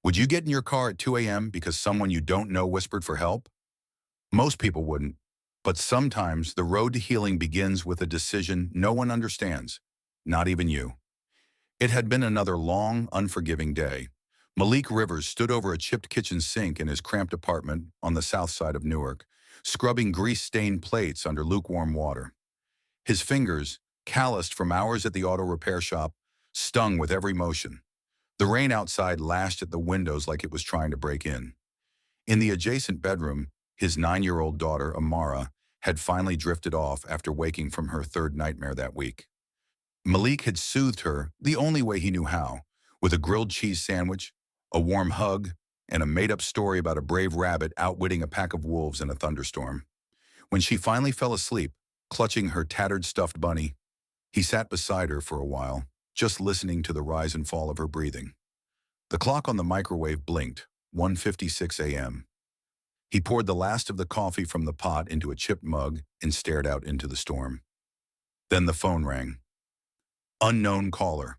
Would you get in your car at 2 a.m. because someone you don't know whispered for help? Most people wouldn't. But sometimes the road to healing begins with a decision no one understands, not even you. It had been another long, unforgiving day. Malik Rivers stood over a chipped kitchen sink in his cramped apartment on the south side of Newark, scrubbing grease-stained plates under lukewarm water. His fingers, calloused from hours at the auto repair shop, stung with every motion. The rain outside lashed at the windows like it was trying to break in. In the adjacent bedroom, his 9-year-old daughter, Amara, had finally drifted off after waking from her third nightmare that week. Malik had soothed her the only way he knew how, with a grilled cheese sandwich, a warm hug, and a made-up story about a brave rabbit outwitting a pack of wolves in a thunderstorm. When she finally fell asleep, clutching her tattered stuffed bunny, he sat beside her for a while, just listening to the rise and fall of her breathing. The clock on the microwave blinked, 1:56 a.m. He poured the last of the coffee from the pot into a chipped mug and stared out into the storm. Then the phone rang. Unknown caller.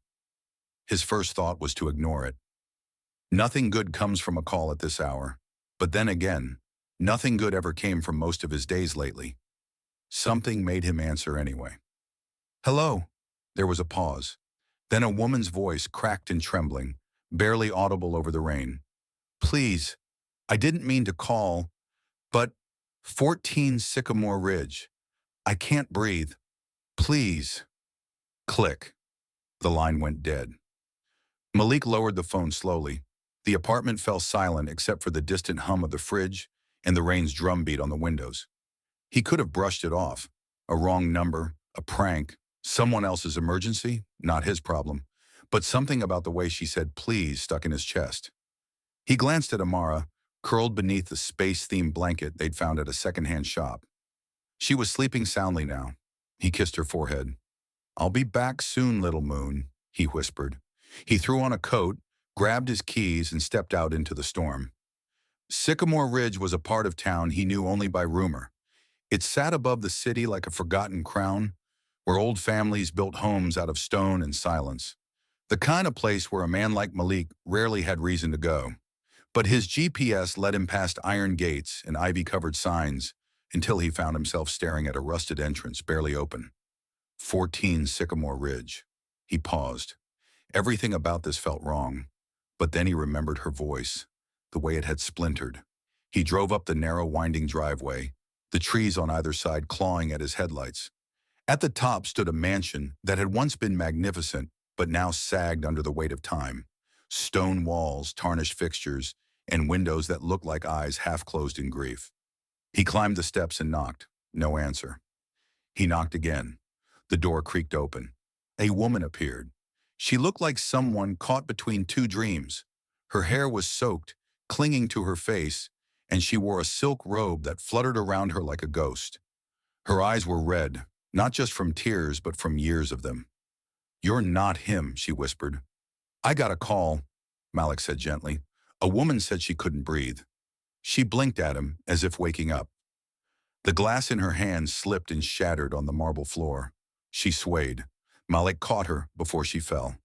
His first thought was to ignore it. Nothing good comes from a call at this hour. But then again, nothing good ever came from most of his days lately. Something made him answer anyway. Hello. There was a pause. Then a woman's voice, cracked and trembling, barely audible over the rain. Please, I didn't mean to call, but 14 Sycamore Ridge. I can't breathe. Please. Click. The line went dead. Malik lowered the phone slowly. The apartment fell silent except for the distant hum of the fridge and the rain's drumbeat on the windows. He could have brushed it off. A wrong number, a prank, someone else's emergency, not his problem. But something about the way she said please stuck in his chest. He glanced at Amara, curled beneath the space-themed blanket they'd found at a second-hand shop. She was sleeping soundly now. He kissed her forehead. I'll be back soon, little moon, he whispered. He threw on a coat, grabbed his keys, and stepped out into the storm. Sycamore Ridge was a part of town he knew only by rumor. It sat above the city like a forgotten crown, where old families built homes out of stone and silence. The kind of place where a man like Malik rarely had reason to go. But his GPS led him past iron gates and ivy-covered signs until he found himself staring at a rusted entrance barely open. 14 Sycamore Ridge. He paused. Everything about this felt wrong. But then he remembered her voice, the way it had splintered. He drove up the narrow, winding driveway, the trees on either side clawing at his headlights. At the top stood a mansion that had once been magnificent, but now sagged under the weight of time. Stone walls, tarnished fixtures, and windows that looked like eyes half closed in grief. He climbed the steps and knocked. No answer. He knocked again. The door creaked open. A woman appeared. She looked like someone caught between two dreams. Her hair was soaked, clinging to her face, and she wore a silk robe that fluttered around her like a ghost. Her eyes were red, not just from tears, but from years of them. You're not him, she whispered. I got a call, Malik said gently. A woman said she couldn't breathe. She blinked at him as if waking up. The glass in her hand slipped and shattered on the marble floor. She swayed. Malik caught her before she fell.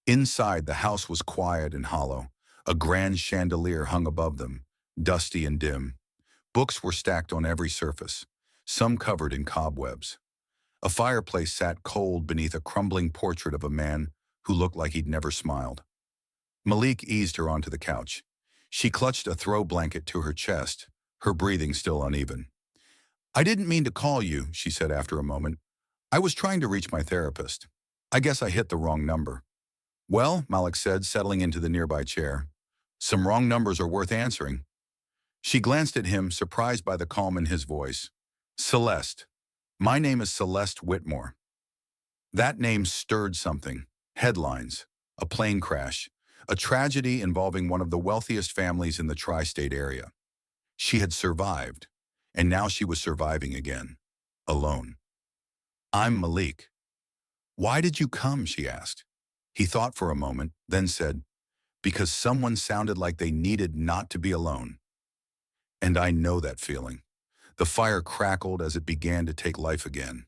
Inside, the house was quiet and hollow. A grand chandelier hung above them, dusty and dim. Books were stacked on every surface, some covered in cobwebs. A fireplace sat cold beneath a crumbling portrait of a man who looked like he'd never smiled. Malik eased her onto the couch. She clutched a throw blanket to her chest, her breathing still uneven. I didn't mean to call you, she said after a moment. I was trying to reach my therapist. I guess I hit the wrong number. Well, Malik said, settling into the nearby chair. Some wrong numbers are worth answering. She glanced at him, surprised by the calm in his voice. Celeste. My name is Celeste Whitmore. That name stirred something. Headlines. A plane crash. A tragedy involving one of the wealthiest families in the tri-state area. She had survived, and now she was surviving again. Alone. I'm Malik. Why did you come, she asked. He thought for a moment, then said, because someone sounded like they needed not to be alone. And I know that feeling. The fire crackled as it began to take life again.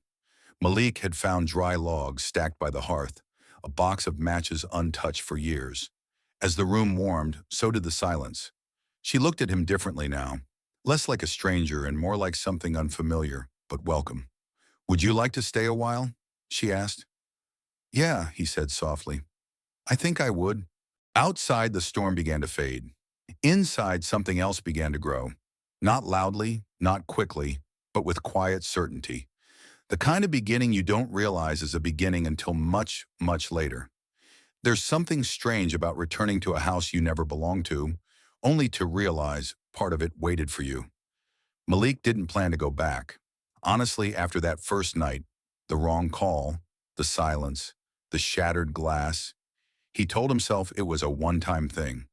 Malik had found dry logs stacked by the hearth, a box of matches untouched for years. As the room warmed, so did the silence. She looked at him differently now, less like a stranger and more like something unfamiliar, but welcome. "Would you like to stay a while?" she asked. "Yeah," he said softly. "I think I would." Outside, the storm began to fade. Inside, something else began to grow. Not loudly, not quickly, but with quiet certainty. The kind of beginning you don't realize is a beginning until much, much later. There's something strange about returning to a house you never belonged to, only to realize part of it waited for you. Malik didn't plan to go back. Honestly, after that first night, the wrong call, the silence, the shattered glass, he told himself it was a one-time thing.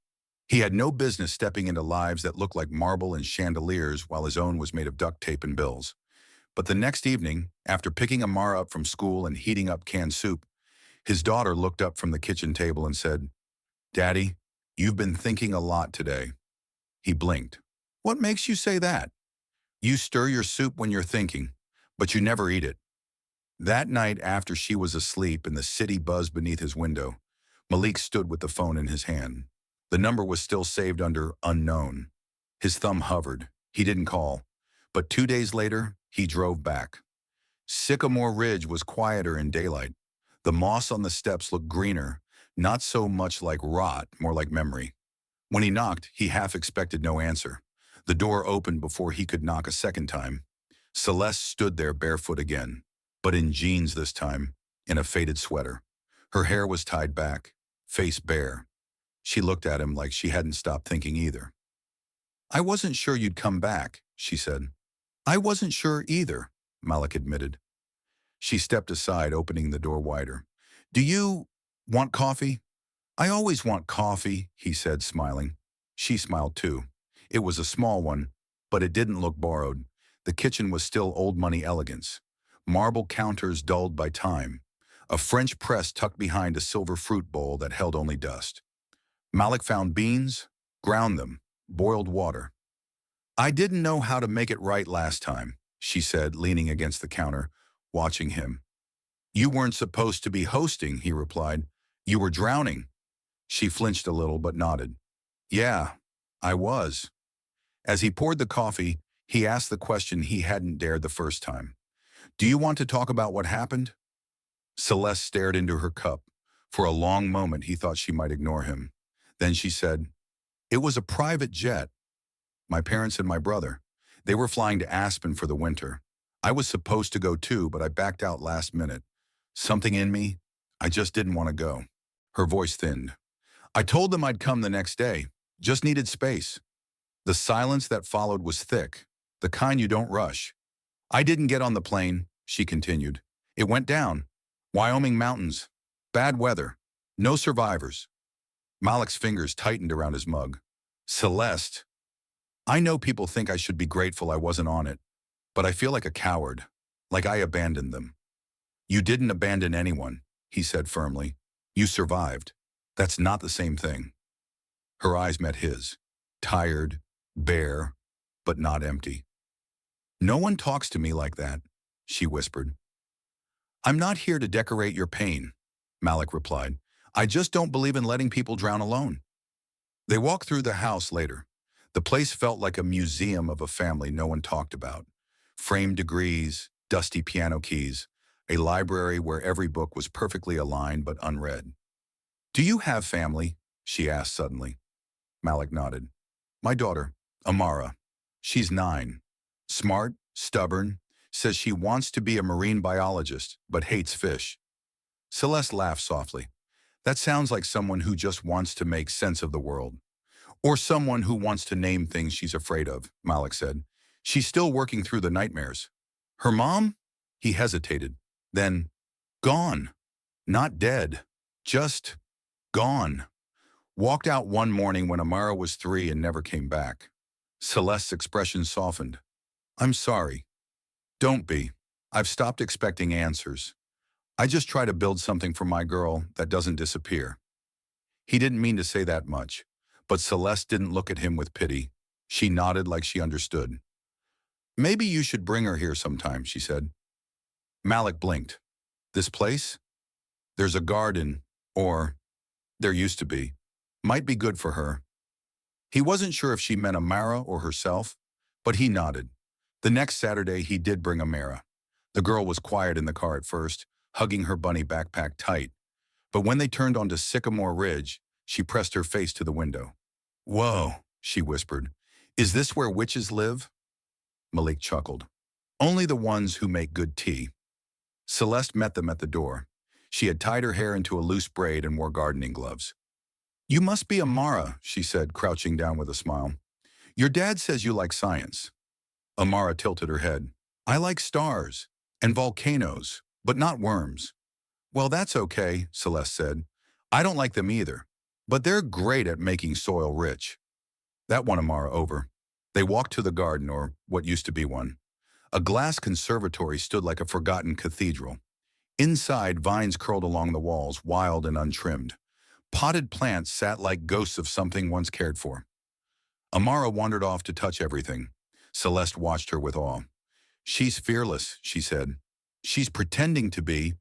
He had no business stepping into lives that looked like marble and chandeliers while his own was made of duct tape and bills. But the next evening, after picking Amara up from school and heating up canned soup, his daughter looked up from the kitchen table and said, "Daddy, you've been thinking a lot today." He blinked. "What makes you say that?" "You stir your soup when you're thinking, but you never eat it." That night, after she was asleep and the city buzzed beneath his window, Malik stood with the phone in his hand. The number was still saved under unknown. His thumb hovered. He didn't call. But 2 days later, he drove back. Sycamore Ridge was quieter in daylight. The moss on the steps looked greener, not so much like rot, more like memory. When he knocked, he half expected no answer. The door opened before he could knock a second time. Celeste stood there barefoot again, but in jeans this time, in a faded sweater. Her hair was tied back, face bare. She looked at him like she hadn't stopped thinking either. "I wasn't sure you'd come back," she said. "I wasn't sure either," Malik admitted. She stepped aside, opening the door wider. "Do you want coffee?" "I always want coffee," he said, smiling. She smiled too. It was a small one, but it didn't look borrowed. The kitchen was still old money elegance. Marble counters dulled by time. A French press tucked behind a silver fruit bowl that held only dust. Malik found beans, ground them, boiled water. "I didn't know how to make it right last time," she said, leaning against the counter, watching him. "You weren't supposed to be hosting," he replied. "You were drowning." She flinched a little but nodded. "Yeah, I was." As he poured the coffee, he asked the question he hadn't dared the first time. "Do you want to talk about what happened?" Celeste stared into her cup. For a long moment, he thought she might ignore him. Then she said, "It was a private jet. My parents and my brother. They were flying to Aspen for the winter. I was supposed to go too, but I backed out last minute. Something in me, I just didn't want to go." Her voice thinned. "I told them I'd come the next day. Just needed space." The silence that followed was thick, the kind you don't rush. "I didn't get on the plane," she continued. "It went down. Wyoming mountains. Bad weather. No survivors." Malik's fingers tightened around his mug. "Celeste, I know people think I should be grateful I wasn't on it, but I feel like a coward, like I abandoned them." "You didn't abandon anyone," he said firmly. "You survived. That's not the same thing." Her eyes met his, tired, bare, but not empty. "No one talks to me like that," she whispered. "I'm not here to decorate your pain," Malik replied. "I just don't believe in letting people drown alone." They walked through the house later. The place felt like a museum of a family no one talked about. Framed degrees, dusty piano keys, a library where every book was perfectly aligned but unread. "Do you have family?" she asked suddenly. Malik nodded. "My daughter, Amara. She's 9. Smart, stubborn, says she wants to be a marine biologist but hates fish." Celeste laughed softly. "That sounds like someone who just wants to make sense of the world. Or someone who wants to name things she's afraid of," Malik said. "She's still working through the nightmares." "Her mom?" He hesitated. Then, "Gone. Not dead. Just gone. Walked out one morning when Amara was 3 and never came back." Celeste's expression softened. "I'm sorry." "Don't be. I've stopped expecting answers. I just try to build something for my girl that doesn't disappear." He didn't mean to say that much, but Celeste didn't look at him with pity. She nodded like she understood. "Maybe you should bring her here sometime," she said. Malik blinked. "This place? There's a garden, or there used to be." Might be good for her. He wasn't sure if she meant Amara or herself, but he nodded. The next Saturday, he did bring Amara. The girl was quiet in the car at first, hugging her bunny backpack tight. But when they turned onto Sycamore Ridge, she pressed her face to the window. "Whoa," she whispered. "Is this where witches live?" Malik chuckled. "Only the ones who make good tea." Celeste met them at the door. She had tied her hair into a loose braid and wore gardening gloves. "You must be Amara," she said, crouching down with a smile. "Your dad says you like science." Amara tilted her head. "I like stars and volcanoes, but not worms." "Well, that's okay," Celeste said. "I don't like them either, but they're great at making soil rich." That won Amara over. They walked to the garden, or what used to be one. A glass conservatory stood like a forgotten cathedral. Inside, vines curled along the walls, wild and untrimmed. Potted plants sat like ghosts of something once cared for. Amara wandered off to touch everything. Celeste watched her with awe. "She's fearless," she said. "She's pretending to be,"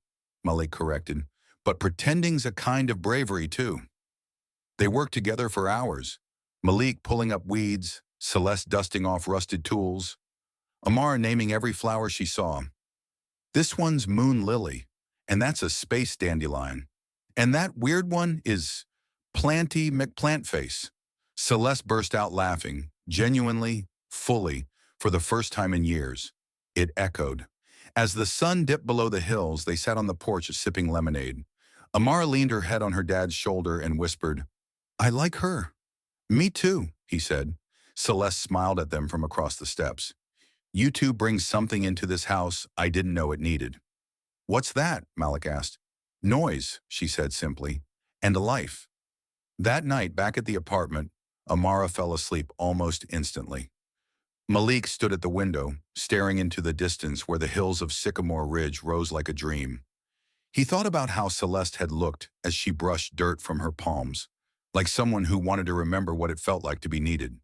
Malik corrected, "but pretending's a kind of bravery, too." They worked together for hours. Malik pulling up weeds, Celeste dusting off rusted tools, Amara naming every flower she saw. "This one's moon lily, and that's a space dandelion. And that weird one is Planty McPlantface." Celeste burst out laughing, genuinely, fully, for the first time in years. It echoed. As the sun dipped below the hills, they sat on the porch sipping lemonade. Amara leaned her head on her dad's shoulder and whispered, "I like her." "Me too," he said. Celeste smiled at them from across the steps. "You two bring something into this house I didn't know it needed." "What's that?" Malik asked. "Noise," she said simply, "and a life." That night, back at the apartment, Amara fell asleep almost instantly. Malik stood at the window, staring into the distance where the hills of Sycamore Ridge rose like a dream. He thought about how Celeste had looked as she brushed dirt from her palms, like someone who wanted to remember what it felt like to be needed.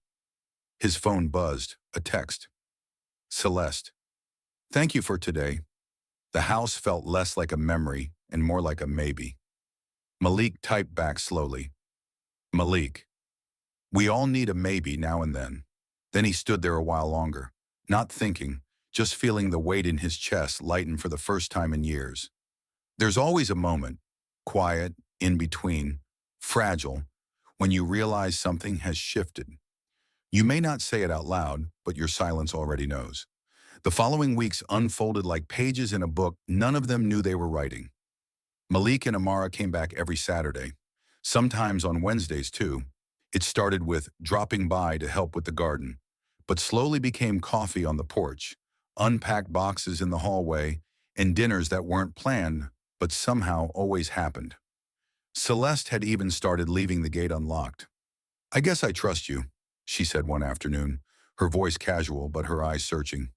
His phone buzzed, a text. "Celeste, thank you for today." The house felt less like a memory and more like a maybe. Malik typed back slowly. "Malik, we all need a maybe now and then." Then he stood there a while longer, not thinking, just feeling the weight in his chest lighten for the first time in years. There's always a moment, quiet, in between, fragile, when you realize something has shifted. You may not say it out loud, but your silence already knows. The following weeks unfolded like pages in a book none of them knew they were writing. Malik and Amara came back every Saturday, sometimes on Wednesdays too. It started with dropping by to help with the garden, but slowly became coffee on the porch, unpacked boxes in the hallway, and dinners that weren't planned, but somehow always happened. Celeste had even started leaving the gate unlocked. "I guess I trust you," she said one afternoon, her voice casual but her eyes searching.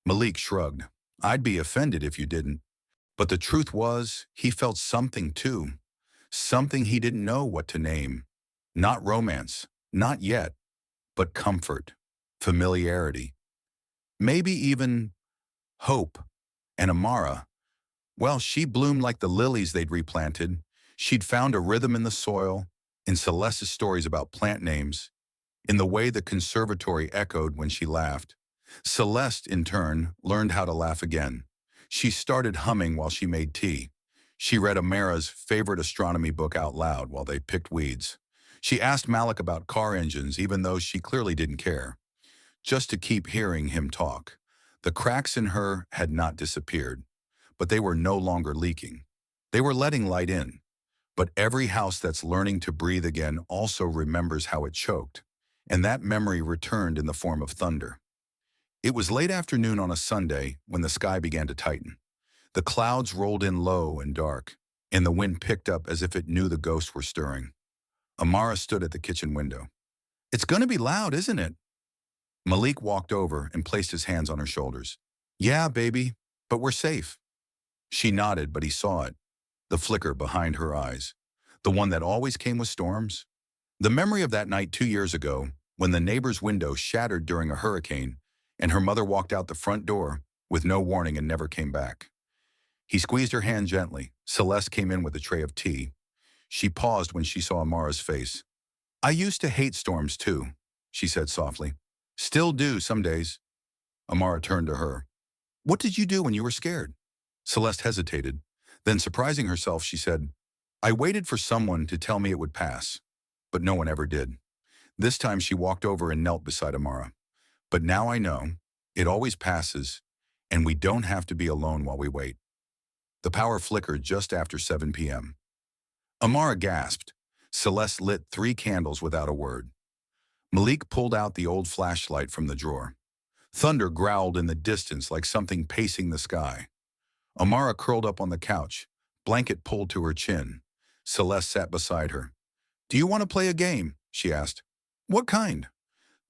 Malik shrugged. "I'd be offended if you didn't." But the truth was, he felt something too. Something he didn't know what to name. Not romance, not yet, but comfort, familiarity, maybe even hope. And Amara, well, she bloomed like the lilies they'd replanted. She'd found a rhythm in the soil, in Celeste's stories about plant names, in the way the conservatory echoed when she laughed. Celeste, in turn, learned how to laugh again. She started humming while she made tea. She read Amara's favorite astronomy book out loud while they picked weeds. She asked Malik about car engines, even though she clearly didn't care, just to keep hearing him talk. The cracks in her had not disappeared, but they were no longer leaking. They were letting light in. But every house that's learning to breathe again also remembers how it choked, and that memory returned in the form of thunder. It was late afternoon on a Sunday when the sky began to tighten. The clouds rolled in low and dark, and the wind picked up as if it knew the ghosts were stirring. Amara stood at the kitchen window. "It's going to be loud, isn't it?" Malik walked over and placed his hands on her shoulders. "Yeah, baby, but we're safe." She nodded, but he saw it, the flicker behind her eyes, the one that always came with storms. The memory of that night 2 years ago, when the neighbor's window shattered during a hurricane, and her mother walked out the front door with no warning and never came back. He squeezed her hand gently. Celeste came in with a tray of tea. She paused when she saw Amara's face. I used to hate storms too, she said softly. Still do some days. Amara turned to her. What did you do when you were scared? Celeste hesitated. Then, surprising herself, she said, I waited for someone to tell me it would pass. But no one ever did. This time she walked over and knelt beside Amara. But now I know, it always passes, and we don't have to be alone while we wait. The power flickered just after 7 p.m. Amara gasped. Celeste lit 3 candles without a word. Malik pulled out the old flashlight from the drawer. Thunder growled in the distance like something pacing the sky. Amara curled up on the couch, blanket pulled to her chin. Celeste sat beside her. Do you want to play a game? She asked. What kind?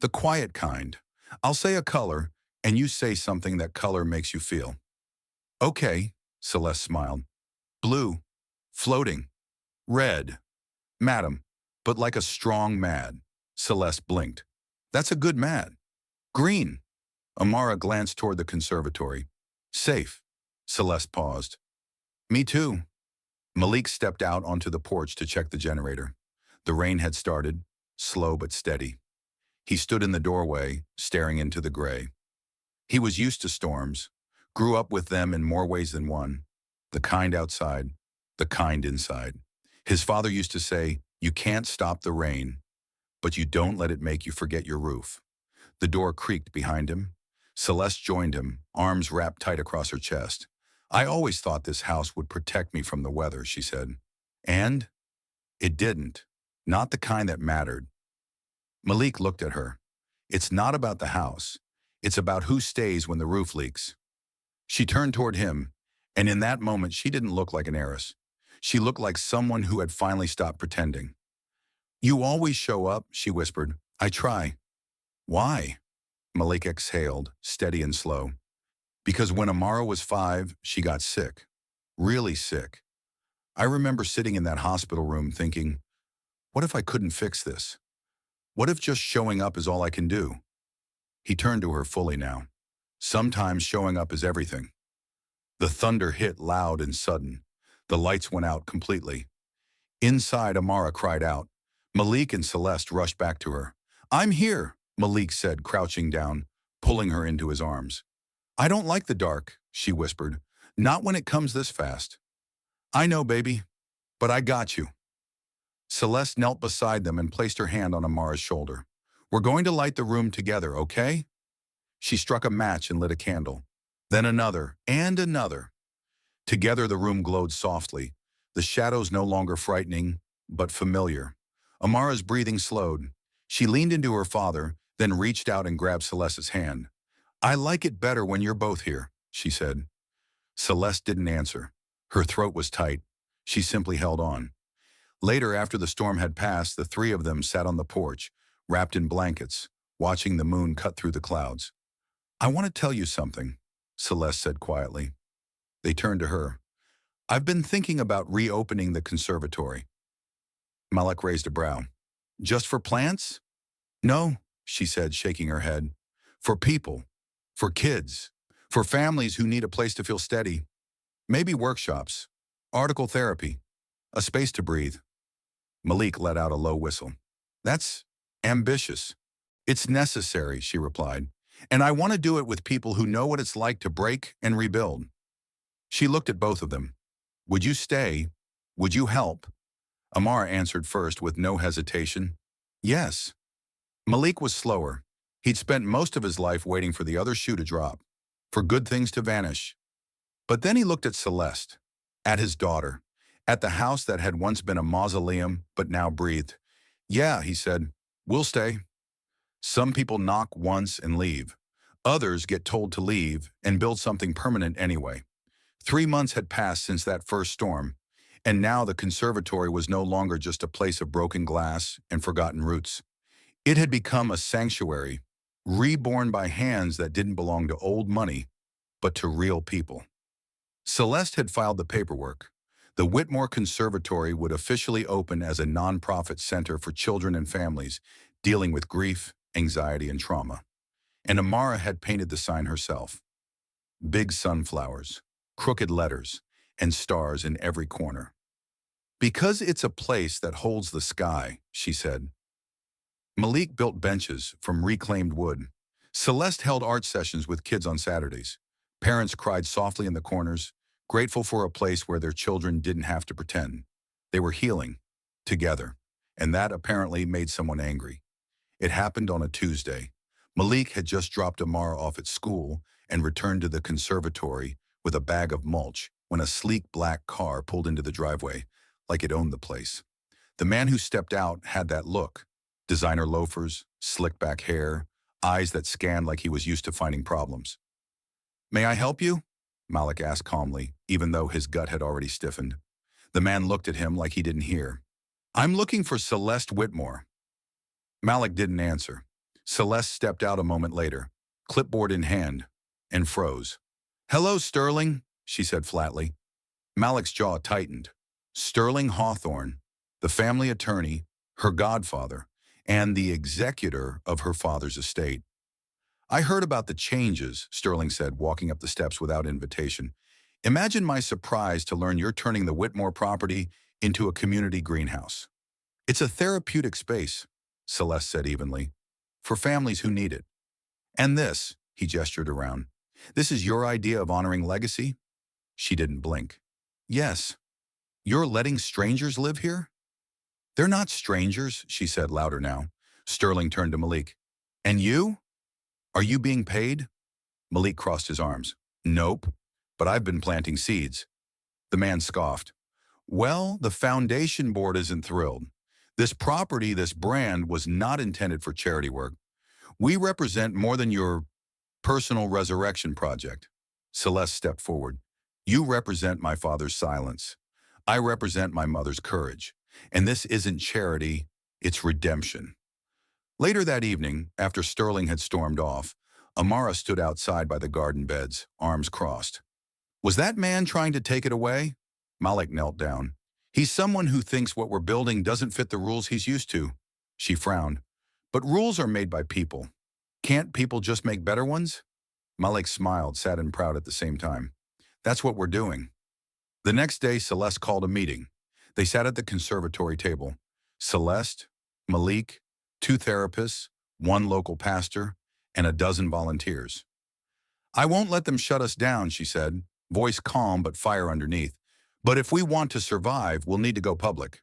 The quiet kind. I'll say a color, and you say something that color makes you feel. Okay, Celeste smiled. Blue. Floating. Red. Madam, but like a strong mad. Celeste blinked. That's a good mad. Green. Amara glanced toward the conservatory. Safe. Celeste paused. Me too. Malik stepped out onto the porch to check the generator. The rain had started, slow but steady. He stood in the doorway, staring into the gray. He was used to storms, grew up with them in more ways than one. The kind outside, the kind inside. His father used to say, you can't stop the rain, but you don't let it make you forget your roof. The door creaked behind him. Celeste joined him, arms wrapped tight across her chest. I always thought this house would protect me from the weather, she said. And it didn't. Not the kind that mattered. Malik looked at her. It's not about the house. It's about who stays when the roof leaks. She turned toward him, and in that moment she didn't look like an heiress. She looked like someone who had finally stopped pretending. You always show up, she whispered. I try. Why? Malik exhaled, steady and slow. Because when Amara was 5, she got sick. Really sick. I remember sitting in that hospital room thinking, what if I couldn't fix this? What if just showing up is all I can do? He turned to her fully now. Sometimes showing up is everything. The thunder hit loud and sudden. The lights went out completely. Inside, Amara cried out. Malik and Celeste rushed back to her. I'm here, Malik said, crouching down, pulling her into his arms. I don't like the dark, she whispered. Not when it comes this fast. I know, baby, but I got you. Celeste knelt beside them and placed her hand on Amara's shoulder. We're going to light the room together, okay? She struck a match and lit a candle. Then another, and another. Together the room glowed softly, the shadows no longer frightening, but familiar. Amara's breathing slowed. She leaned into her father, then reached out and grabbed Celeste's hand. I like it better when you're both here, she said. Celeste didn't answer. Her throat was tight. She simply held on. Later, after the storm had passed, the 3 of them sat on the porch, wrapped in blankets, watching the moon cut through the clouds. I want to tell you something, Celeste said quietly. They turned to her. I've been thinking about reopening the conservatory. Malik raised a brow. Just for plants? No, she said, shaking her head. For people. For kids. For families who need a place to feel steady. Maybe workshops. Article therapy. A space to breathe. Malik let out a low whistle. That's ambitious. It's necessary, she replied. And I want to do it with people who know what it's like to break and rebuild. She looked at both of them. Would you stay? Would you help? Amara answered first with no hesitation. Yes. Malik was slower. He'd spent most of his life waiting for the other shoe to drop, for good things to vanish. But then he looked at Celeste, at his daughter, at the house that had once been a mausoleum but now breathed. Yeah, he said, we'll stay. Some people knock once and leave. Others get told to leave and build something permanent anyway. 3 months had passed since that first storm, and now the conservatory was no longer just a place of broken glass and forgotten roots. It had become a sanctuary, reborn by hands that didn't belong to old money, but to real people. Celeste had filed the paperwork. The Whitmore Conservatory would officially open as a nonprofit center for children and families dealing with grief, anxiety, and trauma. And Amara had painted the sign herself. Big sunflowers, crooked letters, and stars in every corner. Because it's a place that holds the sky, she said. Malik built benches from reclaimed wood. Celeste held art sessions with kids on Saturdays. Parents cried softly in the corners, grateful for a place where their children didn't have to pretend. They were healing, together, and that apparently made someone angry. It happened on a Tuesday. Malik had just dropped Amara off at school and returned to the conservatory with a bag of mulch when a sleek black car pulled into the driveway, like it owned the place. The man who stepped out had that look. Designer loafers, slick back hair, eyes that scanned like he was used to finding problems. "May I help you?" Malik asked calmly, even though his gut had already stiffened. The man looked at him like he didn't hear. "I'm looking for Celeste Whitmore." Malik didn't answer. Celeste stepped out a moment later, clipboard in hand, and froze. "Hello, Sterling," she said flatly. Malik's jaw tightened. Sterling Hawthorne, the family attorney, her godfather, and the executor of her father's estate. "I heard about the changes," Sterling said, walking up the steps without invitation. "Imagine my surprise to learn you're turning the Whitmore property into a community greenhouse." "It's a therapeutic space," Celeste said evenly, "for families who need it. And this," he gestured around, "this is your idea of honoring legacy?" She didn't blink. "Yes. You're letting strangers live here?" "They're not strangers," she said louder now. Sterling turned to Malik. "And you? Are you being paid?" Malik crossed his arms. "Nope, but I've been planting seeds." The man scoffed. "Well, the foundation board isn't thrilled. This property, this brand, was not intended for charity work. We represent more than your personal resurrection project." Celeste stepped forward. "You represent my father's silence. I represent my mother's courage. And this isn't charity, it's redemption." Later that evening, after Sterling had stormed off, Amara stood outside by the garden beds, arms crossed. "Was that man trying to take it away?" Malik knelt down. "He's someone who thinks what we're building doesn't fit the rules he's used to." She frowned. "But rules are made by people. Can't people just make better ones?" Malik smiled, sad and proud at the same time. "That's what we're doing." The next day, Celeste called a meeting. They sat at the conservatory table. Celeste, Malik, 2 therapists, 1 local pastor, and a dozen volunteers. "I won't let them shut us down," she said, voice calm but fire underneath. "But if we want to survive, we'll need to go public."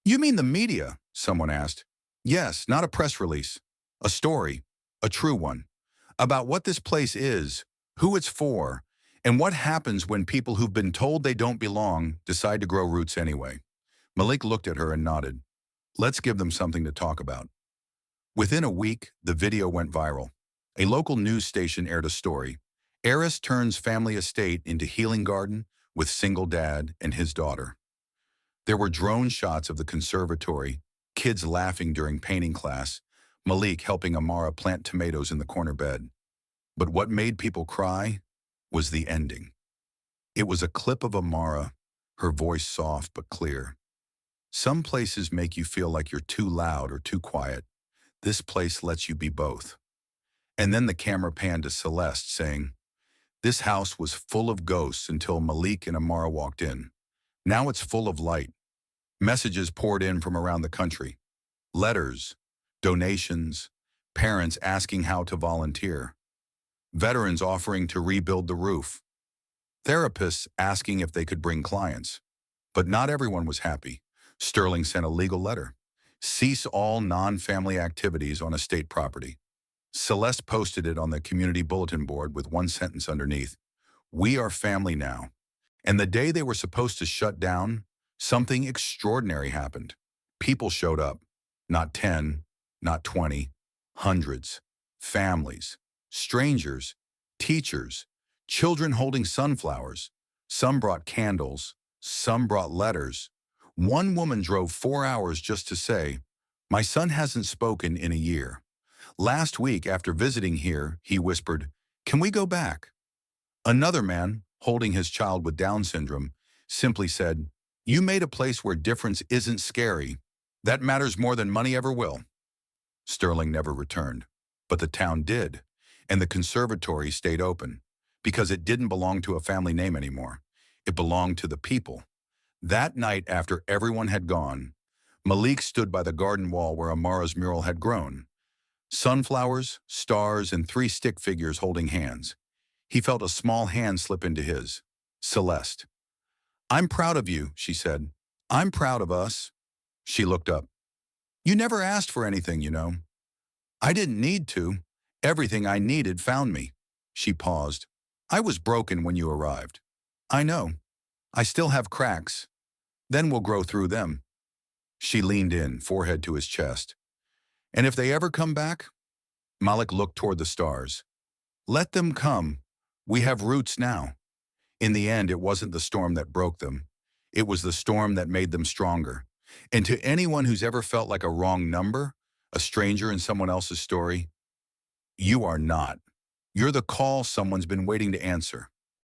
"You mean the media?" someone asked. "Yes, not a press release. A story, a true one, about what this place is, who it's for, and what happens when people who've been told they don't belong decide to grow roots anyway." Malik looked at her and nodded. "Let's give them something to talk about." Within a week, the video went viral. A local news station aired a story. Heiress turns family estate into healing garden with single dad and his daughter. There were drone shots of the conservatory, kids laughing during painting class, Malik helping Amara plant tomatoes in the corner bed. But what made people cry was the ending. It was a clip of Amara, her voice soft but clear. "Some places make you feel like you're too loud or too quiet. This place lets you be both." And then the camera panned to Celeste, saying, "This house was full of ghosts until Malik and Amara walked in. Now it's full of light." Messages poured in from around the country. Letters, donations, parents asking how to volunteer. Veterans offering to rebuild the roof. Therapists asking if they could bring clients. But not everyone was happy. Sterling sent a legal letter. Cease all non-family activities on estate property. Celeste posted it on the community bulletin board with one sentence underneath. "We are family now." And the day they were supposed to shut down, something extraordinary happened. People showed up. Not 10, not 20, hundreds. Families, strangers, teachers, children holding sunflowers. Some brought candles, some brought letters. One woman drove 4 hours just to say, "My son hasn't spoken in a year. Last week, after visiting here, he whispered, 'Can we go back?' Another man, holding his child with Down syndrome, simply said, 'You made a place where difference isn't scary. That matters more than money ever will.'" Sterling never returned, but the town did, and the conservatory stayed open, because it didn't belong to a family name anymore. It belonged to the people. That night, after everyone had gone, Malik stood by the garden wall where Amara's mural had grown. Sunflowers, stars, and three stick figures holding hands. He felt a small hand slip into his. Celeste. "I'm proud of you," she said. "I'm proud of us." She looked up. "You never asked for anything, you know." "I didn't need to. Everything I needed found me." She paused. "I was broken when you arrived." "I know. I still have cracks. Then we'll grow through them." She leaned in, forehead to his chest. "And if they ever come back?" Malik looked toward the stars. "Let them come. We have roots now." In the end, it wasn't the storm that broke them. It was the storm that made them stronger. And to anyone who's ever felt like a wrong number, a stranger in someone else's story, you are not. You're the call someone's been waiting to answer.